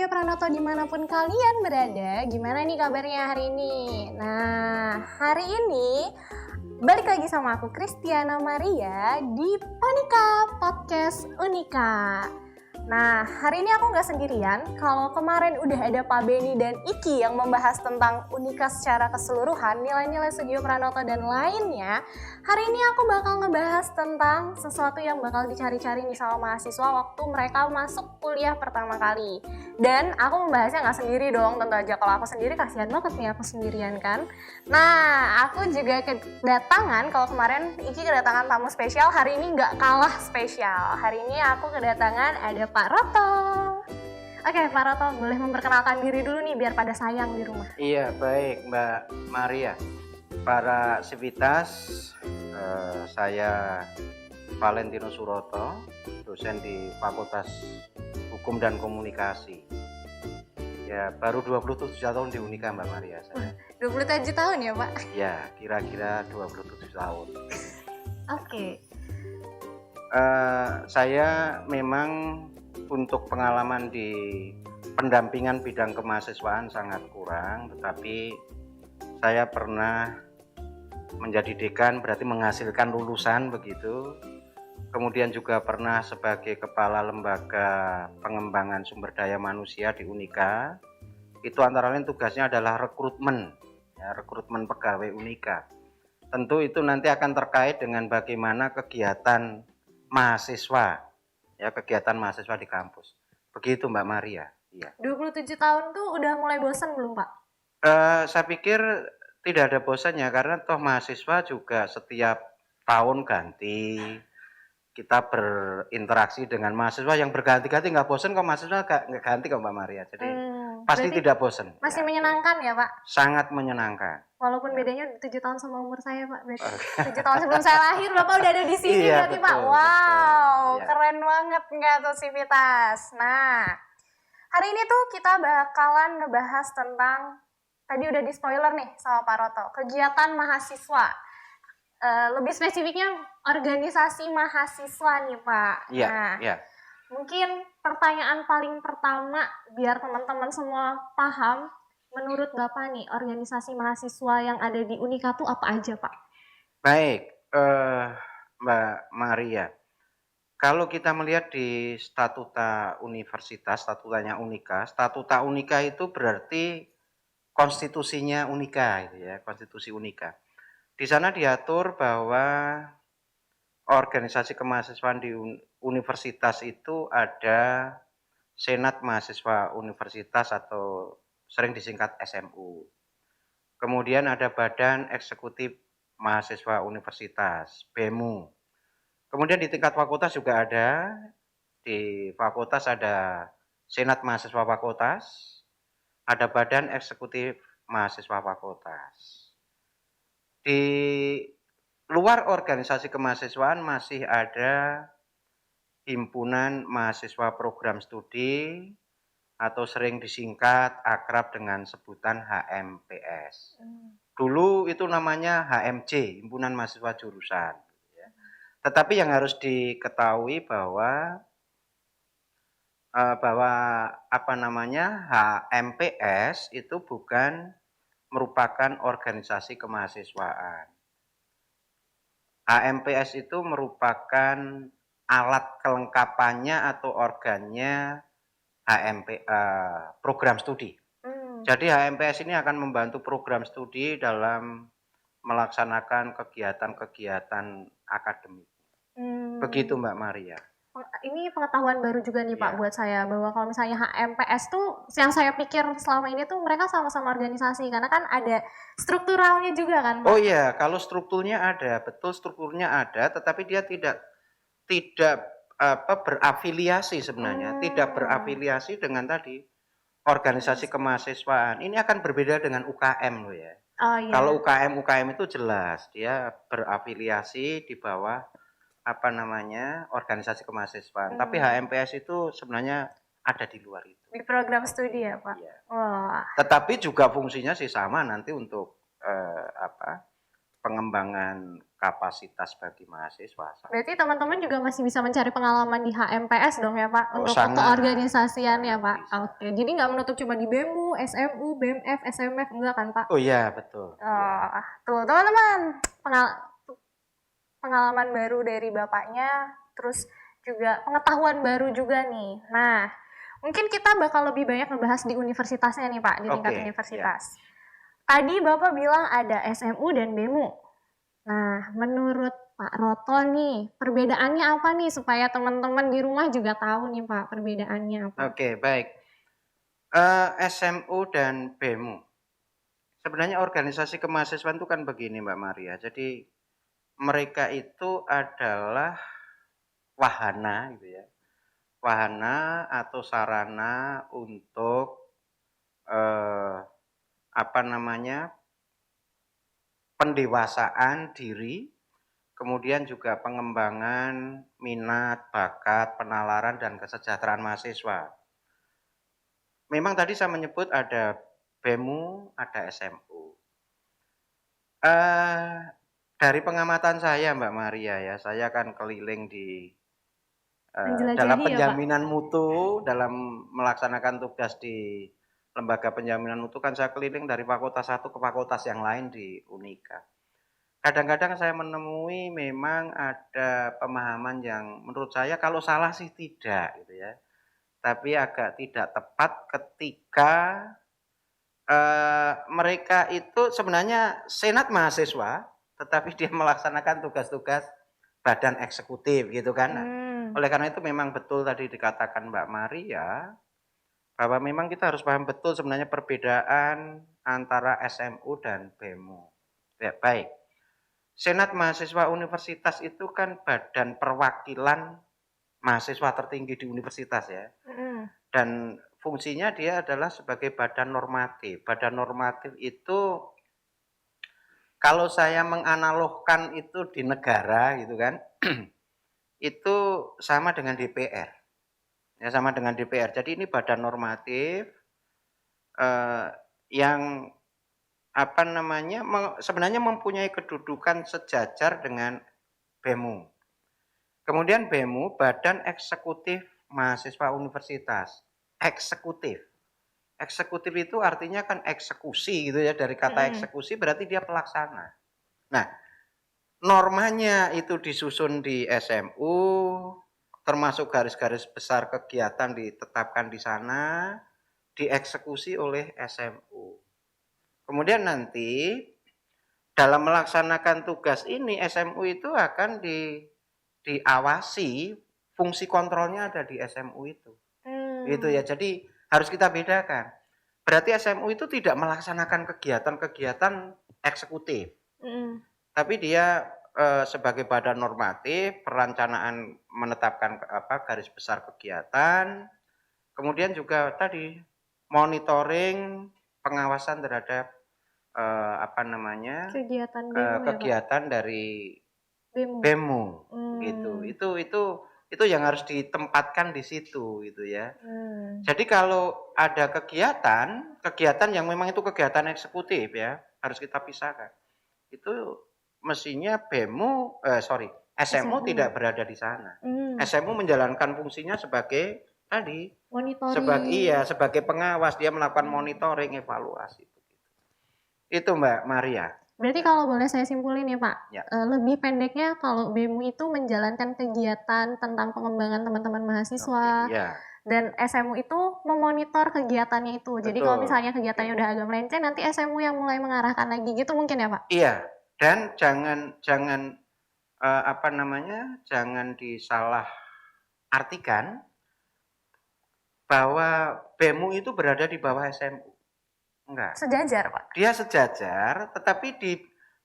Pranoto dimanapun kalian berada, gimana nih kabarnya hari ini? Nah, hari ini balik lagi sama aku Christiana Maria di Panika Podcast Unika. Nah, hari ini aku nggak sendirian. Kalau kemarin udah ada Pak Beni dan Iki yang membahas tentang Unika secara keseluruhan, nilai-nilai Sugio Pranoto dan lainnya, hari ini aku bakal ngebahas tentang sesuatu yang bakal dicari-cari nih sama mahasiswa waktu mereka masuk kuliah pertama kali. Dan aku membahasnya nggak sendiri dong, tentu aja. Kalau aku sendiri kasihan banget nih aku sendirian kan. Nah, aku juga kedatangan, kalau kemarin Iki kedatangan tamu spesial, hari ini nggak kalah spesial. Hari ini aku kedatangan ada Pak Roto. Oke, Pak Roto boleh memperkenalkan diri dulu nih biar pada sayang di rumah. Iya, baik Mbak Maria. Para sivitas, saya Valentino Suroto, dosen di Fakultas Hukum dan Komunikasi. Ya, baru 27 tahun di Unika Mbak Maria. Saya. 27 tahun ya Pak? Ya, kira-kira 27 tahun. Oke. Saya memang untuk pengalaman di pendampingan bidang kemahasiswaan sangat kurang, tetapi saya pernah menjadi dekan, berarti menghasilkan lulusan begitu. Kemudian juga pernah sebagai kepala lembaga pengembangan sumber daya manusia di Unika. Itu antara lain tugasnya adalah rekrutmen, ya, rekrutmen pegawai Unika. Tentu itu nanti akan terkait dengan bagaimana kegiatan mahasiswa, ya, kegiatan mahasiswa di kampus. Begitu Mbak Maria. Iya. 27 tahun tuh udah mulai bosan belum Pak? Saya pikir tidak ada bosannya karena toh mahasiswa juga setiap tahun ganti. Kita berinteraksi dengan mahasiswa yang berganti-ganti, nggak bosan kok, mahasiswa nggak ganti kok Mbak Maria. Jadi pasti tidak bosan. Masih Ya, menyenangkan ya Pak? sangat menyenangkan. Walaupun bedanya 7 tahun sama umur saya Pak. 7 tahun sebelum saya lahir Bapak udah ada di sini Iya, berarti betul, Pak. Wow, betul. Ya. keren banget nggak tuh Sivitas. Nah, hari ini tuh kita bakalan ngebahas tentang, tadi udah di spoiler nih sama Pak Roto, kegiatan mahasiswa. Lebih spesifiknya organisasi mahasiswa nih Pak. Iya, nah, iya. mungkin pertanyaan paling pertama biar teman-teman semua paham, menurut Bapak nih organisasi mahasiswa yang ada di Unika tuh apa aja Pak? Baik, Mbak Maria. Kalau kita melihat di statuta universitas, statutanya Unika, statuta Unika itu berarti konstitusinya Unika, gitu ya, konstitusi Unika. Di sana diatur bahwa organisasi kemahasiswaan di universitas itu ada Senat Mahasiswa Universitas atau sering disingkat SMU. Kemudian ada Badan Eksekutif Mahasiswa Universitas, BEMU. Kemudian di tingkat fakultas juga ada, di fakultas ada Senat Mahasiswa Fakultas, ada Badan Eksekutif Mahasiswa Fakultas. Di luar organisasi kemahasiswaan masih ada Himpunan Mahasiswa Program Studi atau sering disingkat akrab dengan sebutan HMPS. Dulu itu namanya HMJ, Himpunan Mahasiswa Jurusan. Tetapi yang harus diketahui bahwa HMPS itu bukan merupakan organisasi kemahasiswaan. HMPS itu merupakan alat kelengkapannya atau organnya program studi. Jadi HMPS ini akan membantu program studi dalam melaksanakan kegiatan-kegiatan akademik. Begitu Mbak Maria. Ini pengetahuan baru juga nih Pak buat saya, bahwa kalau misalnya HMPS tuh yang saya pikir selama ini tuh mereka sama-sama organisasi, karena kan ada strukturalnya juga kan Pak? Oh iya, kalau strukturnya ada, betul strukturnya ada, tetapi dia tidak berafiliasi sebenarnya, tidak berafiliasi dengan tadi organisasi kemahasiswaan. Ini akan berbeda dengan UKM loh ya. Oh, iya. Kalau UKM itu jelas dia berafiliasi di bawah organisasi kemahasiswaan. Tapi HMPS itu sebenarnya ada di luar itu. Di program studi ya Pak? Iya. Wah. Tetapi juga fungsinya sih sama nanti untuk pengembangan kapasitas bagi mahasiswa. Berarti teman-teman juga masih bisa mencari pengalaman di HMPS dong ya Pak, untuk sangat, keorganisasian ya Pak. bisa. Oke, jadi nggak menutup cuma di BEMU, SMU, BMF, SMF, enggak kan Pak? Oh iya, betul. Tuh teman-teman, pengalaman baru dari Bapaknya, terus juga pengetahuan baru juga nih. Nah, mungkin kita bakal lebih banyak ngebahas di universitasnya nih Pak, di tingkat universitas. Tadi Bapak bilang ada SMU dan BEMU. Nah, menurut Pak Roto nih, perbedaannya apa nih supaya teman-teman di rumah juga tahu nih Pak, perbedaannya apa? Oke, baik. SMU dan BEMU. Sebenarnya organisasi kemahasiswaan itu kan begini Mbak Maria. Jadi mereka itu adalah wahana gitu ya. Wahana atau sarana untuk pendewasaan diri, kemudian juga pengembangan minat, bakat, penalaran dan kesejahteraan mahasiswa. Memang tadi saya menyebut ada BEMU, ada SMU. Dari pengamatan saya Mbak Maria ya, saya kan keliling di dalam penjaminan mutu, dalam melaksanakan tugas di lembaga penjaminan mutu kan saya keliling dari fakultas satu ke fakultas yang lain di Unika. Kadang-kadang saya menemui memang ada pemahaman yang menurut saya kalau salah sih tidak gitu ya. Tapi agak tidak tepat ketika mereka itu sebenarnya senat mahasiswa, tetapi dia melaksanakan tugas-tugas badan eksekutif gitu kan. Oleh karena itu memang betul tadi dikatakan Mbak Maria, bahwa memang kita harus paham betul sebenarnya perbedaan antara SMU dan BEMU. Ya, baik. Senat Mahasiswa Universitas itu kan badan perwakilan mahasiswa tertinggi di universitas ya. Dan fungsinya dia adalah sebagai badan normatif. Badan normatif itu kalau saya menganalogkan itu di negara gitu kan, itu sama dengan DPR. Ya, sama dengan DPR. Jadi ini badan normatif yang sebenarnya mempunyai kedudukan sejajar dengan BEMU. Kemudian BEMU, Badan Eksekutif Mahasiswa Universitas. Eksekutif. Eksekutif itu artinya kan eksekusi gitu ya, dari kata eksekusi berarti dia pelaksana. Nah, normanya itu disusun di SMU, termasuk garis-garis besar kegiatan ditetapkan di sana, dieksekusi oleh SMU. Kemudian nanti dalam melaksanakan tugas ini SMU itu akan diawasi, fungsi kontrolnya ada di SMU itu. Gitu ya. Jadi harus kita bedakan. Berarti SMU itu tidak melaksanakan kegiatan-kegiatan eksekutif. Tapi dia sebagai badan normatif, perencanaan menetapkan garis besar kegiatan, kemudian juga tadi monitoring, pengawasan terhadap kegiatan dari BEMU gitu. Itu yang harus ditempatkan di situ gitu ya. Jadi kalau ada kegiatan yang memang itu kegiatan eksekutif ya, harus kita pisahkan. Itu mestinya SMU tidak berada di sana. SMU menjalankan fungsinya sebagai tadi monitoring. Sebagai pengawas, dia melakukan monitoring, evaluasi. Itu Mbak Maria. Berarti kalau boleh saya simpulin ya Pak, lebih pendeknya kalau BEMU itu menjalankan kegiatan tentang pengembangan teman-teman mahasiswa, dan SMU itu memonitor kegiatannya itu. Jadi kalau misalnya kegiatannya udah agak melenceng, nanti SMU yang mulai mengarahkan lagi gitu mungkin ya Pak? Iya, dan jangan disalah artikan bahwa BEMU itu berada di bawah SMU. Enggak. Sejajar Pak? Dia sejajar, tetapi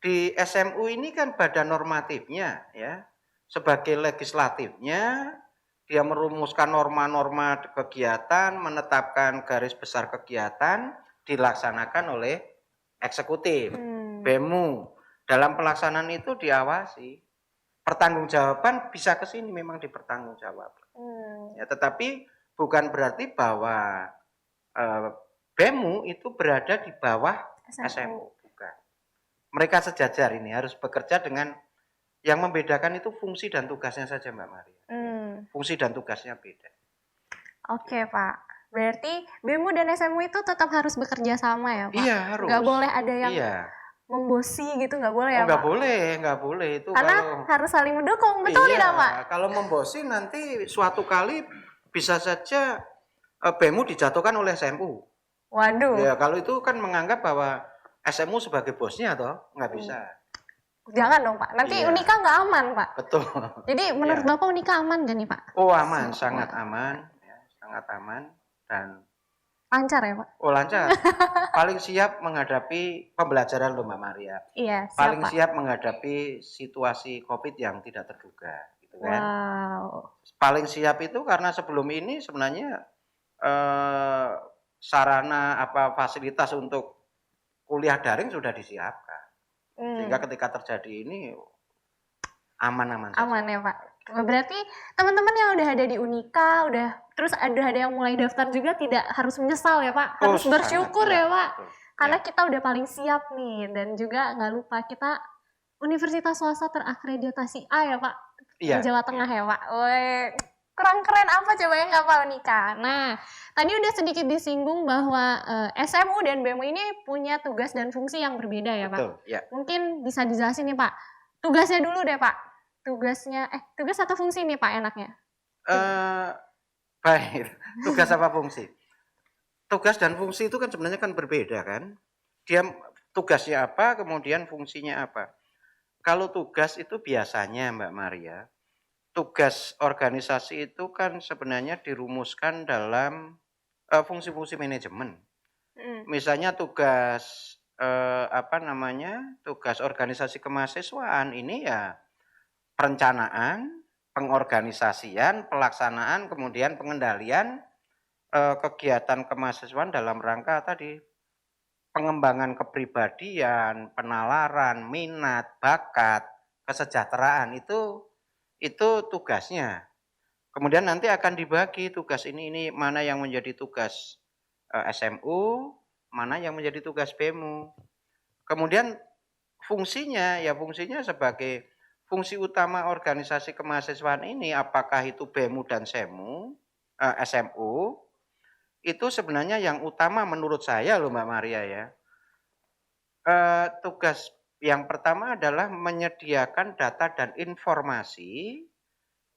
di SMU ini kan badan normatifnya ya, sebagai legislatifnya, dia merumuskan norma-norma kegiatan, menetapkan garis besar kegiatan, dilaksanakan oleh eksekutif, BEMU. Dalam pelaksanaan itu diawasi. Pertanggungjawaban bisa ke sini memang dipertanggungjawabkan. Ya, tetapi bukan berarti bahwa BEMU itu berada di bawah SMU. Bukan. Mereka sejajar ini harus bekerja dengan Yang membedakan itu fungsi dan tugasnya saja Mbak Maria. Fungsi dan tugasnya beda. Oke Pak, berarti BEMU dan SMU itu tetap harus bekerja sama ya Pak? Iya harus. Nggak boleh ada yang iya. membosi gitu, nggak boleh ya nggak Pak? nggak boleh itu Karena kalau harus saling mendukung, betul iya, tidak Pak? Kalau membosi nanti suatu kali bisa saja BEMU dijatuhkan oleh SMU. Waduh. Ya kalau itu kan menganggap bahwa SMU sebagai bosnya toh, nggak bisa. Jangan dong Pak, nanti Iya. Unika nggak aman Pak. Betul. Jadi menurut Iya. Bapak Unika aman gak nih Pak? Oh aman, sangat aman, ya, sangat aman dan lancar ya Pak? Oh lancar. Paling siap menghadapi pembelajaran loh Mbak Maria. Iya, siap Paling Pak. siap menghadapi situasi COVID yang tidak terduga, gitu kan? Wow. Paling siap itu karena sebelum ini sebenarnya sarana apa fasilitas untuk kuliah daring sudah disiapkan. Sehingga ketika terjadi ini aman-aman saja. Aman ya Pak. Berarti teman-teman yang udah ada di Unika, udah terus ada yang mulai daftar juga tidak harus menyesal ya Pak. Harus bersyukur ya Pak. Betul. Karena kita udah paling siap nih, dan juga nggak lupa kita universitas swasta terakreditasi A ya Pak. Iya. Di Jawa Tengah ya Pak. Woi, kurang keren apa coba yang nggak Pak Unika? Nah, tadi udah sedikit disinggung bahwa SMU dan BEMU ini punya tugas dan fungsi yang berbeda ya Pak. Betul, ya. Mungkin bisa dijelasin nih Pak. Tugasnya dulu deh Pak. Tugas atau fungsi nih Pak enaknya? Baik, tugas apa fungsi? Tugas dan fungsi itu kan sebenarnya kan berbeda kan. Dia tugasnya apa, kemudian fungsinya apa. Kalau tugas itu biasanya Mbak Maria, tugas organisasi itu kan sebenarnya dirumuskan dalam fungsi-fungsi manajemen. Misalnya tugas tugas organisasi kemahasiswaan ini ya perencanaan, pengorganisasian, pelaksanaan, kemudian pengendalian kegiatan kemahasiswaan dalam rangka tadi pengembangan kepribadian, penalaran, minat, bakat, kesejahteraan itu tugasnya. Kemudian nanti akan dibagi tugas ini mana yang menjadi tugas SMU, mana yang menjadi tugas BEMU. Kemudian fungsinya sebagai fungsi utama organisasi kemahasiswaan ini, apakah itu BEMU dan SMU, itu sebenarnya yang utama menurut saya loh Mbak Maria ya. Tugas yang pertama adalah menyediakan data dan informasi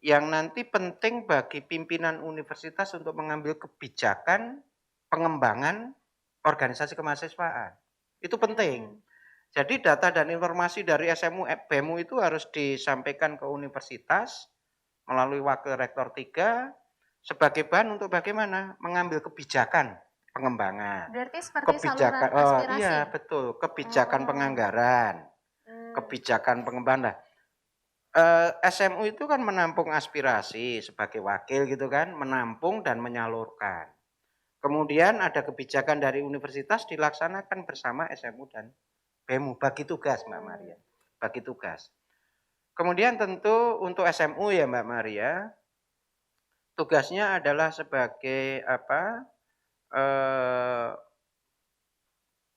yang nanti penting bagi pimpinan universitas untuk mengambil kebijakan pengembangan organisasi kemahasiswaan. Itu penting. Jadi data dan informasi dari SMU, BEMU itu harus disampaikan ke universitas melalui wakil rektor 3 sebagai bahan untuk bagaimana mengambil kebijakan pengembangan. Berarti seperti saluran aspirasi. Iya betul, kebijakan penganggaran, kebijakan pengembangan. SMU itu kan menampung aspirasi sebagai wakil gitu kan, menampung dan menyalurkan. Kemudian ada kebijakan dari universitas dilaksanakan bersama SMU dan BEMU, bagi tugas Mbak Maria, bagi tugas. Kemudian tentu untuk SMU ya Mbak Maria, tugasnya adalah sebagai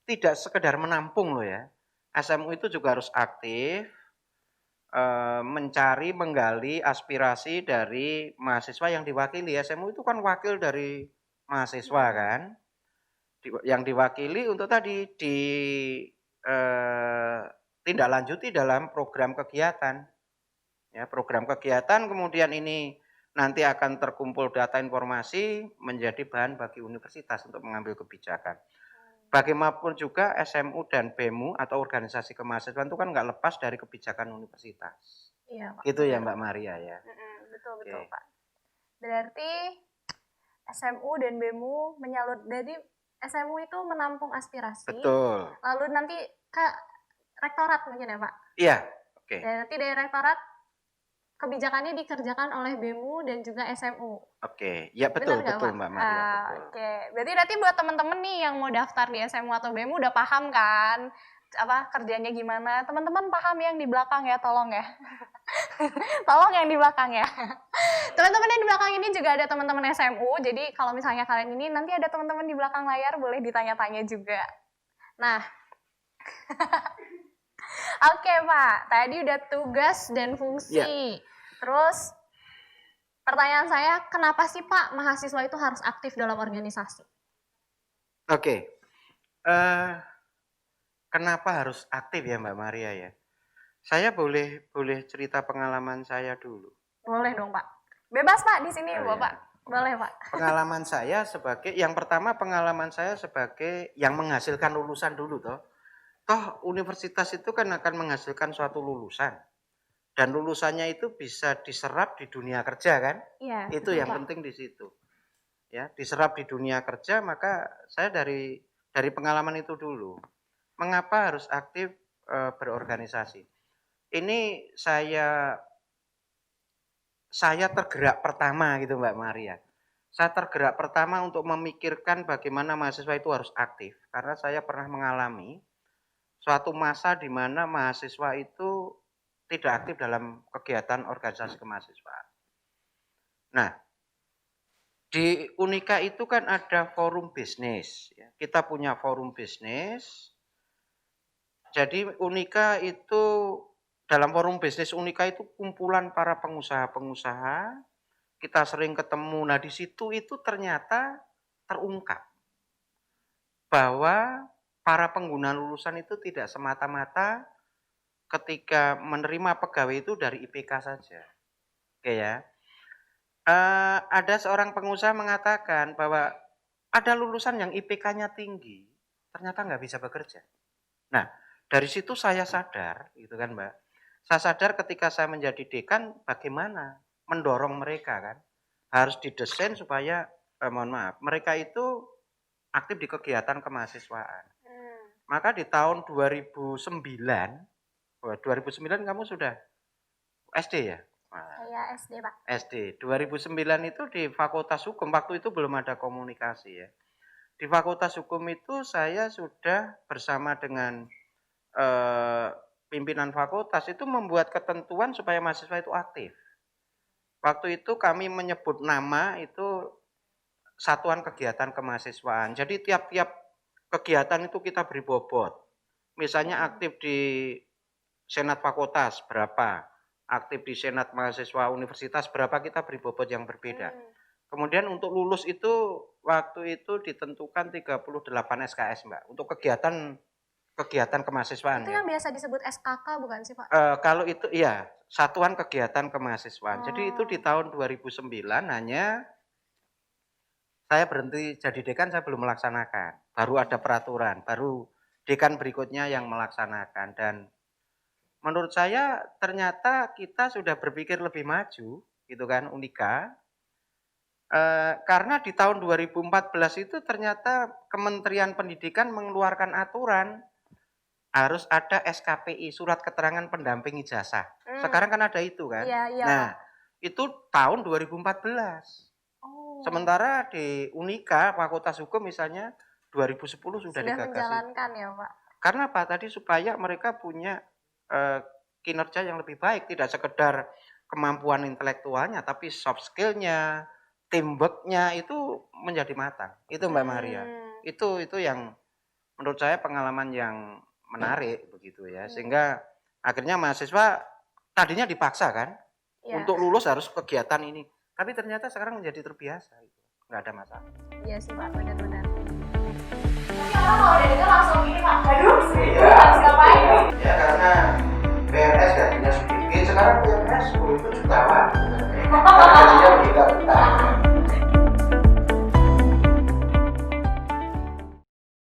tidak sekedar menampung loh ya. SMU itu juga harus aktif mencari, menggali aspirasi dari mahasiswa yang diwakili. SMU itu kan wakil dari mahasiswa kan, yang diwakili untuk tadi tindak lanjuti dalam program kegiatan. Ya, program kegiatan kemudian ini nanti akan terkumpul data informasi menjadi bahan bagi universitas untuk mengambil kebijakan. Bagaimanapun juga SMU dan BEMU atau organisasi kemahasiswaan itu kan nggak lepas dari kebijakan universitas. Iya, Pak. Itu ya Mbak Maria ya. Betul Pak. Berarti SMU dan BEMU jadi SMU itu menampung aspirasi. Betul. Lalu nanti ke rektorat mungkin ya Pak? Iya, oke. Dan nanti dari rektorat kebijakannya dikerjakan oleh BEMU dan juga SMU. Oke, ya betul Mbak Maria. Oke, berarti nanti buat teman-teman nih yang mau daftar di SMU atau BEMU udah paham kan kerjanya gimana? Teman-teman paham yang di belakang ya, tolong ya. Tolong yang di belakang ya. Teman-teman yang di belakang ini juga ada teman-teman SMU, jadi kalau misalnya kalian ini nanti ada teman-teman di belakang layar boleh ditanya-tanya juga. Nah, Oke Pak, tadi udah tugas dan fungsi. Ya. Terus pertanyaan saya, kenapa sih Pak mahasiswa itu harus aktif dalam organisasi? Oke. Kenapa harus aktif ya Mbak Maria ya? Saya boleh cerita pengalaman saya dulu. Boleh dong Pak. Bebas Pak di sini Oh, Bapak. ya. Boleh Pak. Pengalaman saya sebagai yang pertama pengalaman saya sebagai yang menghasilkan lulusan dulu toh. Toh universitas itu kan akan menghasilkan suatu lulusan. Dan lulusannya itu bisa diserap di dunia kerja kan? Iya. Itu yang Pak. penting di situ. Ya, diserap di dunia kerja, maka saya dari pengalaman itu dulu. Mengapa harus aktif berorganisasi? Ini saya tergerak pertama gitu Mbak Maria. Saya tergerak pertama untuk memikirkan bagaimana mahasiswa itu harus aktif. Karena saya pernah mengalami suatu masa di mana mahasiswa itu tidak aktif dalam kegiatan organisasi kemahasiswaan. Nah, di Unika itu kan ada forum bisnis. Kita punya forum bisnis. Jadi Unika itu, dalam forum bisnis Unika itu kumpulan para pengusaha-pengusaha. Kita sering ketemu. Nah di situ itu ternyata terungkap bahwa para pengguna lulusan itu tidak semata-mata ketika menerima pegawai itu dari IPK saja. Oke ya. Ada seorang pengusaha mengatakan bahwa ada lulusan yang IPK-nya tinggi, ternyata nggak bisa bekerja. Nah dari situ saya sadar, gitu kan Mbak. Saya sadar ketika saya menjadi dekan, bagaimana mendorong mereka kan, harus didesain supaya mereka itu aktif di kegiatan kemahasiswaan. Maka di tahun 2009 kamu sudah SD ya? Saya SD Pak. SD 2009 itu di Fakultas Hukum, waktu itu belum ada komunikasi ya. Di Fakultas Hukum itu saya sudah bersama dengan pimpinan fakultas itu membuat ketentuan supaya mahasiswa itu aktif. Waktu itu kami menyebut nama itu satuan kegiatan kemahasiswaan. Jadi tiap-tiap kegiatan itu kita beri bobot. Misalnya aktif di Senat Fakultas berapa, aktif di Senat Mahasiswa Universitas berapa, kita beri bobot yang berbeda. Kemudian untuk lulus itu waktu itu ditentukan 38 SKS Mbak, untuk kegiatan kemahasiswaan. Itu yang biasa disebut SKK bukan sih Pak? Kalau itu iya, satuan kegiatan kemahasiswaan. Jadi itu di tahun 2009 hanya saya berhenti jadi dekan, saya belum melaksanakan. Baru ada peraturan, baru dekan berikutnya yang melaksanakan. Dan menurut saya ternyata kita sudah berpikir lebih maju, gitu kan, Unika. Karena di tahun 2014 itu ternyata Kementerian Pendidikan mengeluarkan aturan harus ada SKPI, surat keterangan pendamping ijazah. Sekarang kan ada itu kan. Iya. Nah, itu tahun 2014. Sementara di Unika, Fakultas Hukum misalnya 2010 sudah digagas. Menjalankan ya Pak. Karena apa? Tadi supaya mereka punya kinerja yang lebih baik, tidak sekedar kemampuan intelektualnya, tapi soft skill-nya, teamwork-nya itu menjadi matang. Itu Mbak Maria. Itu yang menurut saya pengalaman yang menarik begitu ya, sehingga akhirnya mahasiswa tadinya dipaksa kan untuk lulus harus kegiatan ini, tapi ternyata sekarang menjadi terbiasa, nggak ada masalah. Iya sih Pak, benar-benar. Tapi orang kalau udah dengar langsung ini Pak, aduh harus ngapain? Ya karena PNS gajinya sedikit, sekarang PNS itu jutawan, gajinya lebih